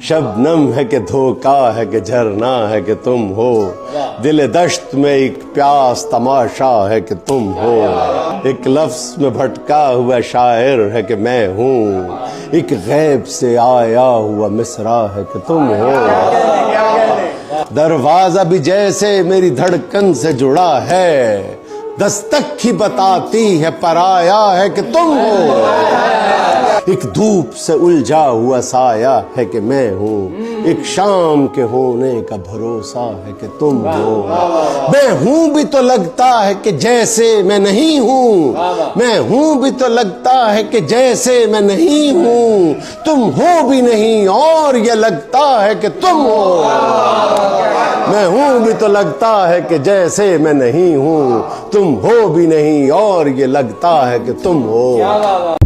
शबनम है कि धोखा है कि झरना है कि तुम हो, दिल दश्त में एक प्यास तमाशा है कि तुम हो। एक लफ्ज में भटका हुआ शायर है कि मैं हूँ, एक गैब से आया हुआ मिसरा है कि तुम हो। दरवाजा भी जैसे मेरी धड़कन से जुड़ा है, दस्तक ही बताती है पराया है कि तुम हो। एक धूप से उलझा हुआ साया है कि मैं हूँ, एक शाम के होने का भरोसा है कि तुम हो। मैं हूँ भी तो लगता है कि जैसे मैं नहीं हूँ, मैं हूँ भी तो लगता है कि जैसे मैं नहीं हूँ। तुम हो भी नहीं और ये लगता है कि तुम हो। मैं हूँ भी तो लगता है कि जैसे मैं नहीं हूँ, तुम हो भी नहीं और ये लगता है कि तुम हो।